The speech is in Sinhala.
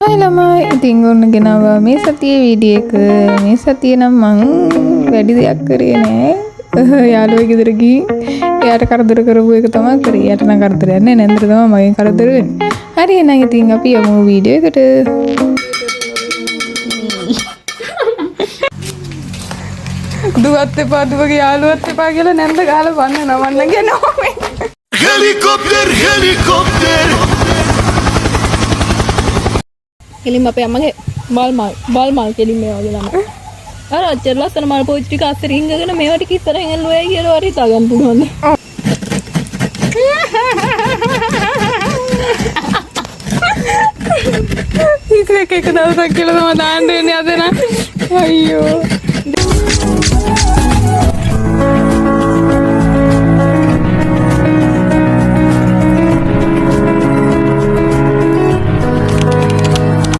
හයි ළමයි ඉතින් ඔන්න ගෙනාවා මේ සතියේ වීඩියෝ එක මේ සතියේ නම් මං වැඩි දෙයක් කරේ නෑ යාළුවෙක් ගෙදර ගිහින් එයාට කරදර කරපු එක තමයි කරේ එයාට නම් කරදරයක් නෑ නේන්දර තමයි මගෙන් කරදර වෙන්නේ හරි එහෙනම් ඉතින් අපි යමු වීඩියෝ එකට දුවත් එපා දුවගේ යාළුවත් එපා කියලා නැන්ද ගහලා වන්න නවන්න ගෙනවා helicopter කෙලින්ම අපේ අම්මගේ බල් මල් කෙලින් මේ වගේ ළමයි. අර අච්චර ලස්සන මල් පොච්චි ටික අස්සේ රින්ගගෙන මේවා ටික ඉස්සරහින් එල්ලුවයි කියලා හරි හිතා ගන්න පුළුවන්. ඉතින් එක දවසක් කියලා තමයි දාන්න වෙන්නේ අද නම් අයියෝ